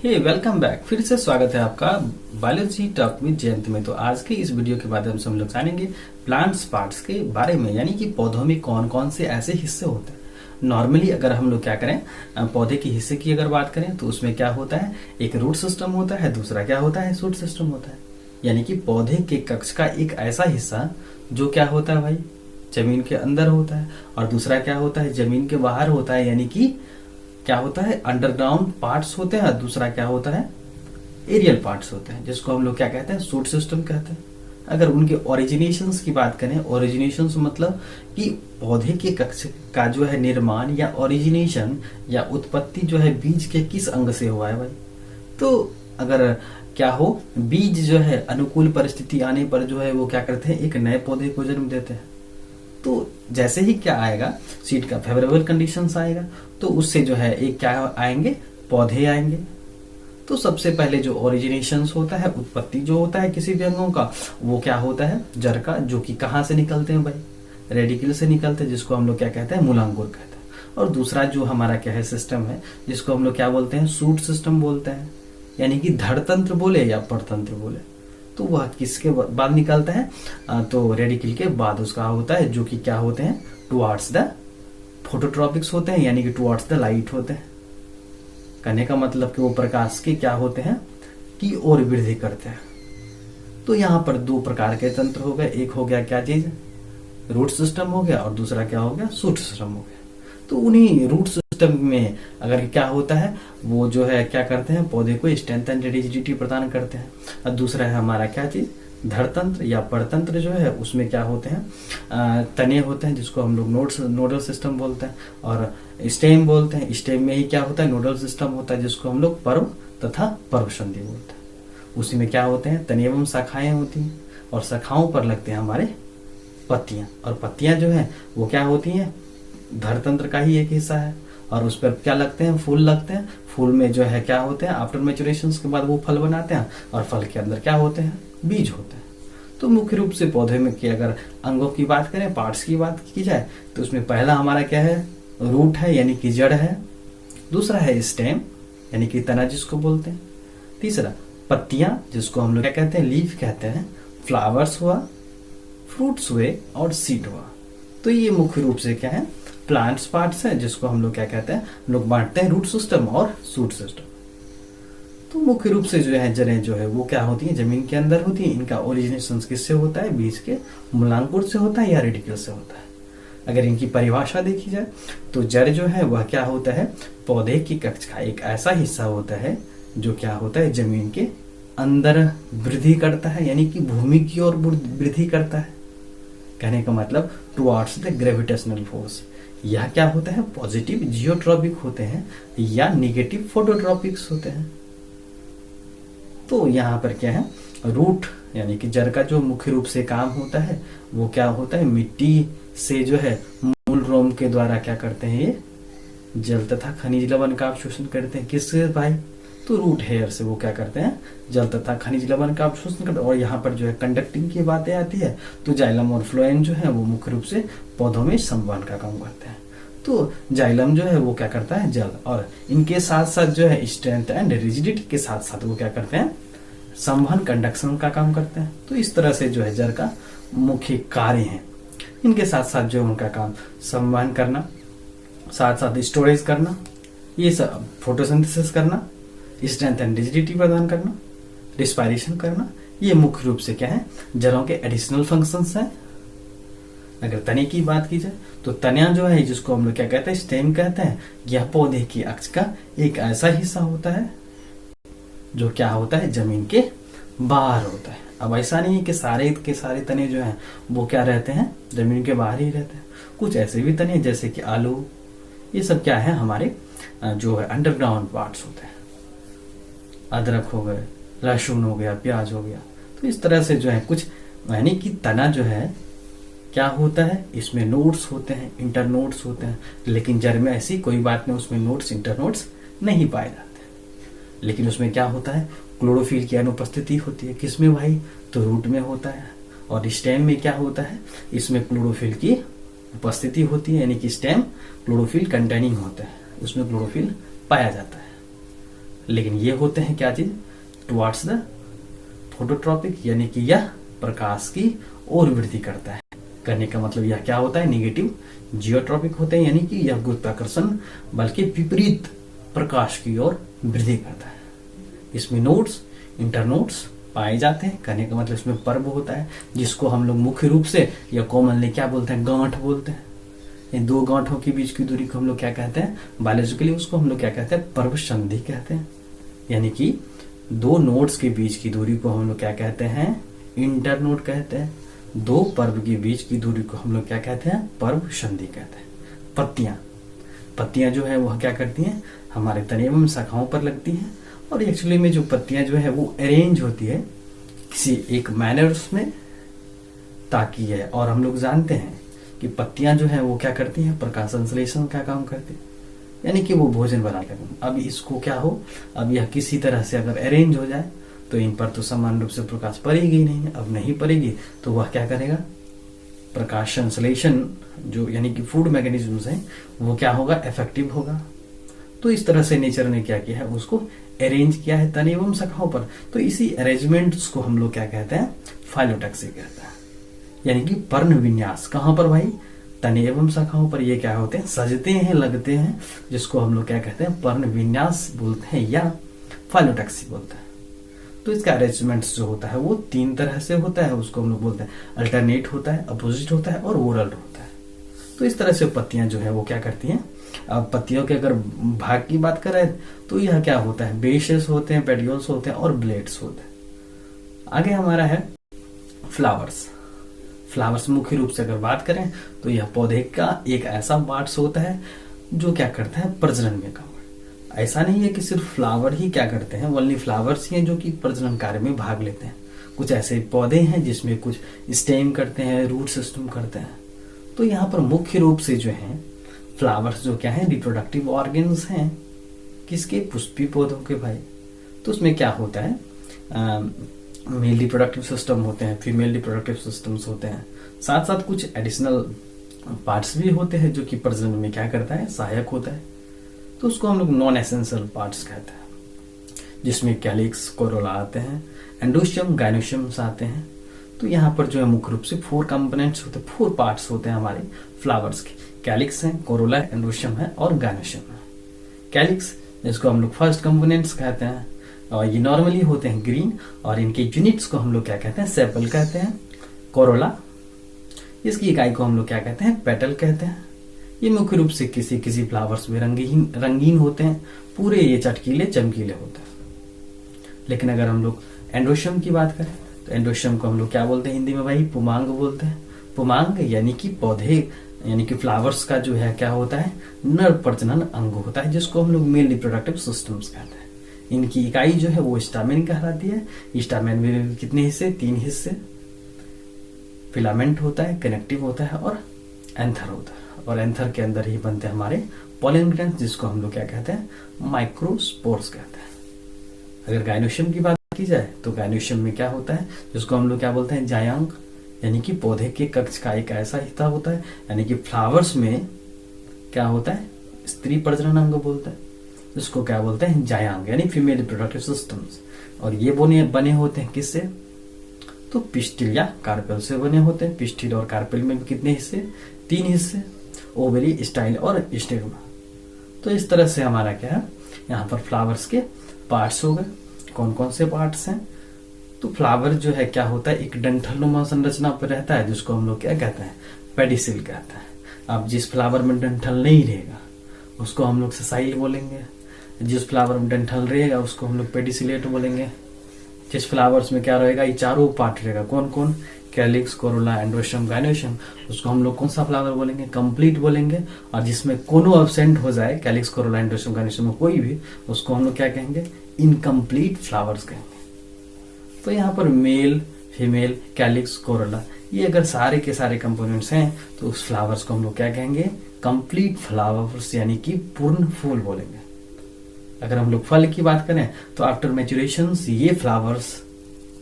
हे welcome back. फिर से स्वागत है आपका बायोलॉजी टॉक विद जयंत में। तो आज के इस वीडियो के माध्यम से हम लोग जानेंगे प्लांट्स पार्ट्स के बारे में, यानी कि पौधों में कौन कौन से ऐसे हिस्से होते हैं। नॉर्मली अगर हम लोग क्या करें, पौधे के हिस्से की अगर बात करें तो उसमें क्या होता है, एक रूट सिस्टम होता है, दूसरा क्या होता है, शूट सिस्टम होता है। यानी कि पौधे के कक्ष का एक ऐसा हिस्सा जो क्या होता है भाई, जमीन के अंदर होता है, और दूसरा क्या होता है, जमीन के बाहर होता है, यानी कि क्या होता है, अंडरग्राउंड पार्ट्स होते हैं। दूसरा क्या होता है, एरियल पार्ट्स होते हैं, जिसको हम लोग क्या कहते हैं, शूट सिस्टम कहते हैं। अगर उनके ओरिजिनेशंस की बात करें, ओरिजिनेशंस मतलब कि पौधे के कक्ष का जो है निर्माण या ओरिजिनेशन या उत्पत्ति जो है बीज के किस अंग से हुआ है भाई। तो अगर क्या हो, बीज जो है अनुकूल परिस्थिति आने पर जो है वो क्या करते हैं, एक नए पौधे को जन्म देते हैं। तो जैसे ही क्या आएगा, सीड का फेवरेबल कंडीशंस आएगा, तो उससे जो है एक क्या आएंगे, पौधे आएंगे। तो सबसे पहले जो ओरिजिनेशंस होता है, उत्पत्ति जो होता है किसी भी अंगों का, वो क्या होता है, जड़ का, जो कि कहाँ से निकलते हैं भाई, रेडिकल से निकलते हैं, जिसको हम लोग क्या कहते हैं, मूलांकुर कहते हैं। और दूसरा जो हमारा क्या है, सिस्टम है, जिसको हम लोग क्या बोलते हैं, शूट सिस्टम बोलते हैं। यानी कि धड़तंत्र बोले या परतंत्र बोले, तो वह किसके बाद निकलता है, तो रेडिकल के बाद उसका होता है, जो कि क्या होते हैं, टुवार्ड्स द फोटोट्रॉपिक्स होते हैं, यानी कि टुवार्ड्स द लाइट होते हैं। कहने का मतलब कि वो प्रकाश के क्या होते हैं, की ओर वृद्धि करते हैं। तो यहाँ पर दो प्रकार के तंत्र हो गए, एक हो गया क्या चीज, रूट सिस्टम हो गया, और दूसरा क्या हो गया, शूट सिस्टम हो गया। तो उन्हीं रूट सिस्टम में अगर क्या होता है, वो जो है क्या करते हैं, पौधे को स्ट्रेंथ एंड रिजिडिटी प्रदान करते हैं। और दूसरा है हमारा क्या चीज, धड़तंत्र या परतंत्र जो है, उसमें क्या होते हैं, तने होते हैं, जिसको हम लोग नोडल सिस्टम बोलते हैं, और स्टेम बोलते हैं। स्टेम में ही क्या होता है, नोडल सिस्टम होता है, जिसको हम लोग पर्व तथा पर्वसंधि बोलते हैं। उसी में क्या होते हैं, तने एवं शाखाएं होती हैं, और शाखाओं पर लगते हैं हमारे पत्तियां, और पत्तियां जो है वो क्या होती हैं, धड़तंत्र का ही एक हिस्सा है। और उस पर क्या लगते हैं, फूल लगते हैं। फूल में जो है क्या होते हैं, आफ्टर मैचुरेशन के बाद वो फल बनाते हैं, और फल के अंदर क्या होते हैं, बीज होते हैं। तो मुख्य रूप से पौधे में की अगर अंगों की बात करें, पार्ट्स की बात की जाए, तो उसमें पहला हमारा क्या है, रूट है, यानी कि जड़ है। दूसरा है स्टेम, यानी कि तना जिसको बोलते हैं। तीसरा पत्तियां, जिसको हम लोग क्या कहते हैं, लीफ कहते हैं। फ्लावर्स हुआ, फ्रूट्स हुए, और सीड हुआ। तो ये मुख्य रूप से क्या है, प्लांट्स पार्ट्स है, जिसको हम लोग क्या कहते हैं, लोग बांटते हैं रूट सिस्टम और शूट सिस्टम। तो मुख्य रूप से जो है जड़ें जो है वो क्या होती है, जमीन के अंदर होती है। इनका ओरिजिनेशन किससे होता है, बीज के मूलांकुर से होता है या रेडिकल से होता है। अगर इनकी परिभाषा देखी जाए तो जड़ जो है वह क्या होता है, पौधे की कक्ष का एक ऐसा हिस्सा होता है जो क्या होता है, जमीन के अंदर वृद्धि करता है, यानी कि भूमि की ओर वृद्धि करता है। कहने का मतलब टुवार्ड्स द ग्रेविटेशनल फोर्स। यह क्या होता है, पॉजिटिव जियोट्रॉपिक होते हैं या निगेटिव फोटोट्रॉपिक्स होते हैं। तो यहाँ पर क्या है, रूट यानी कि जड़ का जो मुख्य रूप से काम होता है वो क्या होता है, मिट्टी से जो है मूल रोम के द्वारा क्या करते हैं, ये जल तथा खनिज लवण का अवशोषण करते हैं। किससे भाई, तो रूट हेयर से वो क्या करते हैं, जल तथा खनिज लवण का अवशोषण करते हैं। और यहाँ पर जो है कंडक्टिंग की बातें आती है, तो जाइलम और फ्लोएम जो है वो मुख्य रूप से पौधों में संवहन का काम करते हैं। तो जाइलम जो है वो क्या करता है, जल, और इनके साथ साथ जो है स्ट्रेंथ एंड रिजिडिटी के साथ साथ वो क्या करते हैं, संवहन कंडक्शन का काम करते हैं। तो इस तरह से जो है जड़ का मुख्य कार्य है। इनके साथ साथ जो है उनका काम संवहन करना, साथ साथ स्टोरेज करना, ये सब फोटोसिंथेसिस करना, स्ट्रेंथ एंड रिजिडिटी प्रदान करना, रिस्पायरेशन करना, ये मुख्य रूप से क्या है, जड़ों के एडिशनल फंक्शंस हैं। अगर तने की बात की जाए तो तना जो है, जिसको हम लोग क्या कहते हैं, स्टेम कहते हैं, यह पौधे की अक्ष का एक ऐसा हिस्सा होता है जो क्या होता है, जमीन के बाहर होता है। अब ऐसा नहीं है कि सारे के सारे तने जो हैं वो क्या रहते हैं, जमीन के बाहर ही रहते हैं। कुछ ऐसे भी तने जैसे कि आलू, ये सब क्या है, हमारे जो है अंडरग्राउंड पार्ट्स होते हैं। अदरक हो गए, लहसुन हो गया, प्याज हो गया। तो इस तरह से जो है कुछ, यानी कि तना जो है क्या होता है, इसमें नोड्स होते हैं, इंटरनोड्स होते हैं। लेकिन जड़ में ऐसी कोई बात नहीं, उसमें नोड्स इंटरनोड्स नहीं पाए जाते। लेकिन उसमें क्या होता है, क्लोरोफिल की अनुपस्थिति होती है। किसमें भाई, तो रूट में होता है। और स्टेम में क्या होता है, इसमें क्लोरोफिल की उपस्थिति होती है, यानी कि स्टेम क्लोरोफिल कंटेनिंग होता है, उसमें क्लोरोफिल पाया जाता है। लेकिन ये होते हैं क्या चीज, टुवार्ड्स द फोटोट्रॉपिक, यानी कि यह प्रकाश की ओर वृद्धि करता है। करने का मतलब यह क्या होता है, निगेटिव जियोट्रॉपिक होते हैं, यानी कि यह गुरुत्वाकर्षण बल के विपरीत प्रकाश की ओर वृद्धि करता है। इसमें नोड्स, इंटरनोड्स पाए जाते हैं। कहने का मतलब इसमें पर्व होता है, जिसको हम लोग मुख्य रूप से या कॉमनली क्या बोलते हैं, गांठ बोलते हैं। इन दो गांठों के बीच की दूरी को हम लोग क्या कहते हैं, बायोलॉजिकली उसको हम लोग क्या कहते हैं, पर्व संधि कहते हैं। यानी कि दो नोड्स के बीच की दूरी को हम लोग क्या कहते हैं, इंटरनोड कहते हैं। दो पर्व के बीच की दूरी को हम लोग क्या कहते हैं, पर्व संधि कहते हैं। पत्तियां जो है वह क्या करती हैं, हमारे तने एवं शाखाओं पर लगती हैं, और एक्चुअली में जो पत्तियां जो है वो अरेंज होती है किसी एक मैनर्स में, ताकि है। और हम लोग जानते हैं कि पत्तियां जो है वो क्या करती हैं, प्रकाश संश्लेषण का काम करती है, यानी कि वो भोजन बनाते हैं। अब इसको क्या हो, अब यह किसी तरह से अगर अरेंज हो जाए तो इन पर तो समान रूप से प्रकाश पड़ेगी ही नहीं। अब नहीं पड़ेगी तो वह क्या करेगा, प्रकाश संश्लेषण जो यानी कि फूड मैकेनिज्म्स हैं वो क्या होगा, इफेक्टिव होगा। तो इस तरह से नेचर ने क्या किया है, उसको अरेंज किया है तने एवं शाखाओं पर। तो इसी अरेंजमेंट्स को हम लोग क्या कहते हैं, फाइलोटैक्सी कहते हैं। यानी कि पर्ण विन्यास कहां पर भाई, तने एवं शाखाओं पर ये क्या होते हैं, सजते हैं, लगते हैं, जिसको हम लोग क्या कहते हैं, पर्ण विन्यास बोलते हैं या फाइलोटैक्सी बोलते हैं। तो इसका अरेंजमेंट्स जो होता है वो तीन तरह से होता है, उसको हम लोग बोलते हैं अल्टरनेट होता है, अपोजिट होता है और ओरल होता है। तो इस तरह से पत्तियां जो है वो क्या करती हैं। अब पत्तियों के अगर भाग की बात करें तो यह क्या होता है, बेसेस होते हैं, पेटियोल्स होते हैं और ब्लेड्स होते हैं। आगे हमारा है फ्लावर्स मुख्य रूप से अगर बात करें तो यह पौधे का एक ऐसा पार्ट्स होता है जो क्या करता है, प्रजनन में काम। ऐसा नहीं है कि सिर्फ फ्लावर ही क्या करते हैं, ओनली फ्लावर्स ही हैं जो कि प्रजनन कार्य में भाग लेते हैं। कुछ ऐसे पौधे हैं जिसमें कुछ स्टेम करते हैं, रूट सिस्टम करते हैं। तो यहाँ पर मुख्य रूप से जो है फ्लावर्स जो क्या है, रिप्रोडक्टिव ऑर्गन्स हैं किसके, पुष्पी पौधों के भाई। तो उसमें क्या होता है, मेल रिप्रोडक्टिव सिस्टम होते हैं, फीमेल रिप्रोडक्टिव सिस्टम्स होते हैं, साथ साथ कुछ एडिशनल पार्ट्स भी होते हैं जो कि प्रजनन में क्या करता है, सहायक होता है। तो उसको हम लोग नॉन एसेंशियल पार्ट्स कहते हैं, जिसमें कैलिक्स, कोरोला आते हैं, एंडोशियम, गायनोशियम्स आते हैं। तो यहाँ पर जो है मुख्य रूप से 4 कंपोनेंट्स होते हैं, 4 पार्ट्स होते हैं हमारे फ्लावर्स के। कैलिक्स है, कोरोला, एंडोशियम है और गायनोशियम है। कैलिक्स जिसको हम लोग फर्स्ट कंपोनेंट्स कहते हैं, और ये नॉर्मली होते हैं ग्रीन, और इनके यूनिट्स को हम लोग क्या कहते हैं, सेपल कहते हैं। कोरोला, इसकी इकाई को हम लोग क्या कहते हैं, पेटल कहते हैं। ये मुख्य रूप से किसी किसी फ्लावर्स में रंगीन होते हैं, पूरे ये चटकीले चमकीले होते हैं। लेकिन अगर हम लोग एंडोशियम की बात करें तो एंडोशियम को हम लोग क्या बोलते हैं हिंदी में भाई, पुमांग बोलते हैं। पुमांग यानी कि पौधे यानी कि फ्लावर्स का जो है क्या होता है, नर प्रजनन अंग होता है, जिसको हम लोग मेल रिप्रोडक्टिव सिस्टम्स कहते हैं। इनकी इकाई जो है वो स्टामेन कहलाती है। स्टामेन में कितने हिस्से, 3 हिस्से, फिलामेंट होता है, कनेक्टिव होता है और एंथर होता है। और एंथर के अंदर ही बनते हैं हमारे पॉलन ग्रैंड्स, जिसको हम लोग क्या कहते हैं, माइक्रोस्पोर्स कहते हैं। अगर गायनोशियम की बात की जाए तो गायनोशियम में क्या होता है, जिसको हम लोग क्या बोलते हैं, जायांग, यानी कि पौधे के कक्ष का एक ऐसा हिस्सा होता है, यानी कि फ्लावर्स में क्या होता है, स्त्री प्रजनन अंग बोलते हैं, जिसको क्या बोलते हैं, जायांग, यानी फीमेल रिप्रोडक्टिव सिस्टम्स। और ये बने होते हैं किससे, तो पिस्टिल या कार्पेल से बने होते हैं। पिस्टिल और कार्पेल में कितने हिस्से, 3 हिस्से, ओवरी, स्टाइल और स्टेगमा। तो इस तरह से हमारा क्या है, यहाँ पर फ्लावर्स के पार्ट्स हो गए। कौन कौन से पार्ट्स हैं, तो फ्लावर जो है क्या होता है, एक डंठलनुमा संरचना पर रहता है, जिसको हम लोग क्या कहते हैं, पेडिसिल कहते हैं। अब जिस फ्लावर में डंठल नहीं रहेगा उसको हम लोग सेसाइल बोलेंगे, जिस फ्लावर में डंठल रहेगा उसको हम लोग पेडिसिलेट बोलेंगे। जिस फ्लावर्स में क्या रहेगा, ये चारों पार्ट रहेगा, कौन कौन, कैलिक्स, कोरोला, एंडोशियम, गायनोशियम, उसको हम लोग कौन सा फ्लावर बोलेंगे, कंप्लीट बोलेंगे। और जिसमें कोनो एब्सेंट हो जाए, कैलिक्स, कोरोला, एंडोशियम, गायनोशियम में कोई भी, उसको हम लोग क्या कहेंगे, इनकम्प्लीट फ्लावर्स कहेंगे। तो यहाँ पर मेल, फीमेल, कैलिक्स, कोरोला, ये अगर सारे के सारे कंपोनेंट्स हैं तो उस फ्लावर्स को हम लोग क्या कहेंगे, कंप्लीट फ्लावर्स, यानी कि पूर्ण फूल बोलेंगे। अगर हम लोग फल की बात करें तो आफ्टर मैच्योरेशन ये फ्लावर्स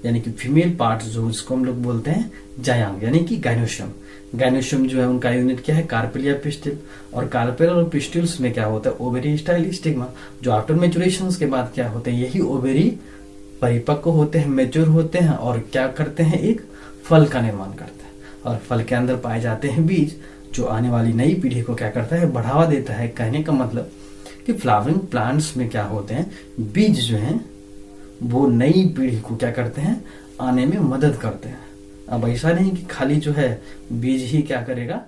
यानी कि फीमेल पार्ट्स जो इसको हम लोग बोलते हैं जायांग, यानी कि गायनोशियम, गायनोशियम जो है उनका यूनिट क्या है, कार्पेल या पिस्टिल। और कार्पेल और पिस्टिल्स में क्या होता है, ओवेरी स्टाइल स्टिग्मा। जो आफ्टर मेचुरेशन के बाद क्या होते हैं, यही ओवेरी परिपक्व होते हैं, मेच्योर होते हैं और क्या करते हैं, एक फल का निर्माण करते हैं। और फल के अंदर पाए जाते हैं बीज, जो आने वाली नई पीढ़ी को क्या करता है, बढ़ावा देता है। कहने का मतलब कि फ्लावरिंग प्लांट्स में क्या होते हैं, बीज जो हैं वो नई पीढ़ी को क्या करते हैं, आने में मदद करते हैं। अब ऐसा नहीं कि खाली जो है बीज ही क्या करेगा,